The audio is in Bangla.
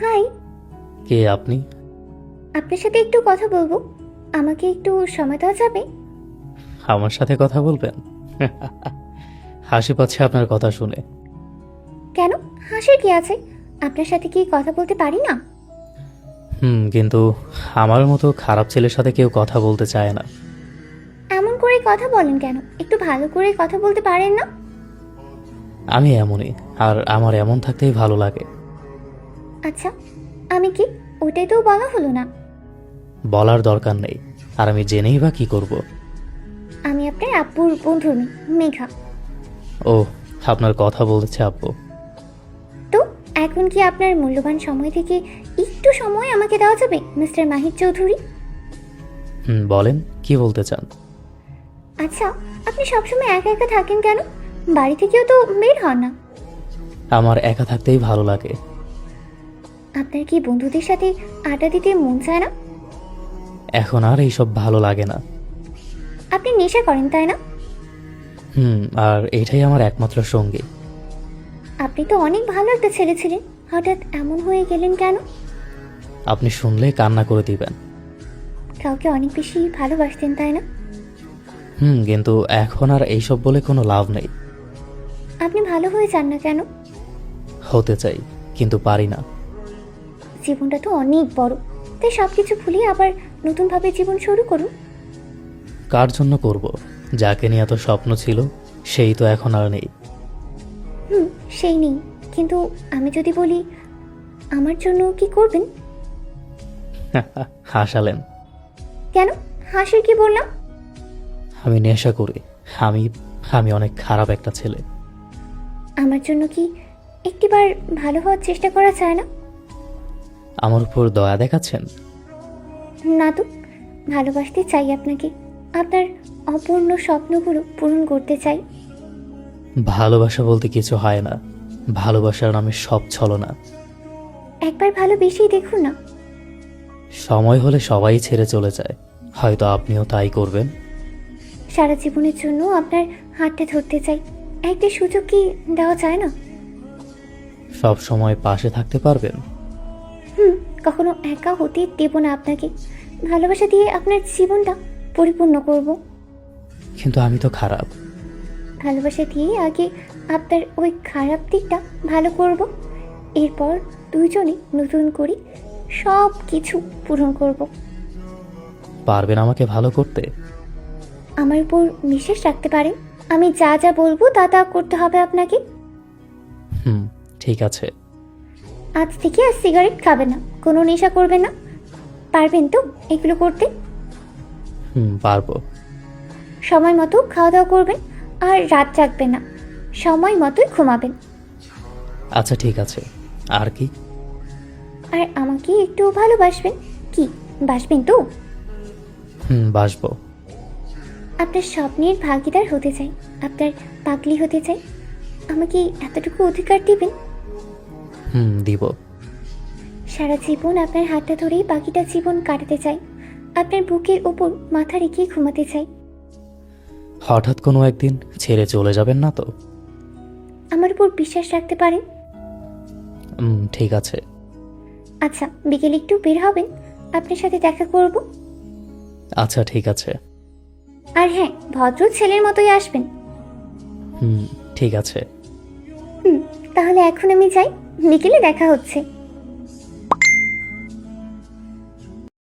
হাই। কে আপনি? আপনার সাথে একটু কথা বলবো, আমাকে একটু সময় দেওয়া যাবে? আমার সাথে কথা বলবেন? হাসি পাচ্ছে আপনার কথা শুনে। কেন, হাসির কি আছে? আপনার সাথে কি কথা বলতে পারি না? কিন্তু আমার মতো খারাপ ছেলের সাথে কেউ কথা বলতে চায় না। এমন করে কথা বলেন কেন? একটু ভালো করে কথা বলতে পারেন না? আমি এমনই, আর আমার এমন থাকতেই ভালো লাগে। আচ্ছা, আমি কি? ওটাই তো বলা হলো না। বলার দরকার নেই, আর আমি জেনেই বা কি করব? আমি আপনার আব্বুর বন্ধুর মেয়ে, মেঘা। ও, আপনার কথা বলছে আব্বু। তো এখন কি আপনার মূল্যবান সময় থেকে একটু সময় আমাকে দেওয়া যাবে, মিস্টার মাহির চৌধুরী? বলেন, কি বলতে চান? আচ্ছা, আপনি সবসময় একা একা থাকেন কেন? বাড়ি থেকেও তো বের হন না। আমার একা থাকতেই ভালো লাগে। আপনার কি বন্ধুদের সাথে আড্ডা দিতে মন চায় না? এখন আর এইসব ভালো লাগে না। আপনি নেশা করেন তাই না? আর এটাই আমার একমাত্র সঙ্গী। আপনি তো অনেক ভালো একটা ছেলে ছিলেন, হঠাৎ এমন হয়ে গেলেন কেন? আপনি শুনলে কান্না করে দিবেন। কাউকে অনেক বেশি ভালোবাসতেন তাই না? কিন্তু এখন আর এইসব বলে কোনো লাভ নেই। আপনি ভালো হয়ে যান না কেন? হতে চাই, কিন্তু পারি না। জীবনটা তো অনেক বড়, তাই সব কিছু ভুলিয়ে আবার নতুনভাবে জীবন শুরু করুন। কার জন্য করব? যাকে নিয়ে এত স্বপ্ন ছিল, সেই তো এখন আর নেই। সেই নেই, কিন্তু আমি যদি বলি আমার জন্য কি করবেন? হাসালেন। কেন, হাসির কি বললাম? আমি নেশা করি। আমি আমি অনেক খারাপ একটা ছেলে। আমার জন্য কি একটিবার ভালো হওয়ার চেষ্টা করা যায় না? আমার উপর দয়া দেখাচ্ছেন? না তো, ভালোবাসতে চাই আপনাকে, আপনার অপূর্ণ স্বপ্নগুলো পূরণ করতে চাই। ভালোবাসা বলতে কিছু হয় না। ভালোবাসার নামে সব ছলনা। একবার ভালোবেসেই দেখুন না। সময় হলে সবাই ছেড়ে চলে যায়, হয়তো আপনিও তাই করবেন। সারা জীবনের জন্য আপনার হাতটা ধরতে চাই, একটা সুযোগ কি দেওয়া যায় না? সব সময় পাশে থাকতে পারবেন? কখনো একা হতে দেব না আপনাকে, ভালোবাসা দিয়ে আপনার জীবনটা পরিপূর্ণ করব। কিন্তু আমি তো খারাপ। ভালোবাসা দিয়ে আগে আপনার ওই খারাপ দিকটা ভালো করব, এরপর দুজনে নতুন করে সব কিছু পূরণ করব। পারবেন আমাকে ভালো করতে? আমার উপর বিশ্বাস রাখতে পারেন, আমি যা যা বলবো তা তা করতে হবে আপনাকে। ঠিক আছে। আজ থেকে আর সিগারেট খাবেন না, কোনো নেশা করবেন না, পারবেন তো এগুলো করতে? পারবো। সময় মতো খাওয়া দাওয়া করবেন, আর রাত জাগবেন না, সময় মতোই ঘুমাবেন। আচ্ছা ঠিক আছে। আর কি? আর আমাকে একটু ভালোবাসবেন। কি, বাসবেন তো? বাসবো। আপনার স্বপ্নের ভাগিদার হতে চাই, আপনার পাগলি হতে চাই। আমাকে এতটুকু অধিকার দিবেন? দিব। সারা জীবন আপনার হাতটা ধরেই বাকিটা জীবন কাটাতে চাই, আপনার বুকের ওপর মাথা রেখে ঘুমাতে চাই। হঠাৎ কোনো একদিন ছেড়ে চলে যাবেন না তো? আমার উপর বিশ্বাস রাখতে পারেন। ঠিক আছে। আচ্ছা, বিকেলে একটু বের হবেন, আপনার সাথে দেখা করব। আচ্ছা ঠিক আছে। আর হ্যাঁ, ভদ্র ছেলের মতোই আসবেন। ঠিক আছে। তাহলে এখন আমি যাই, বিকেলে দেখা হচ্ছে।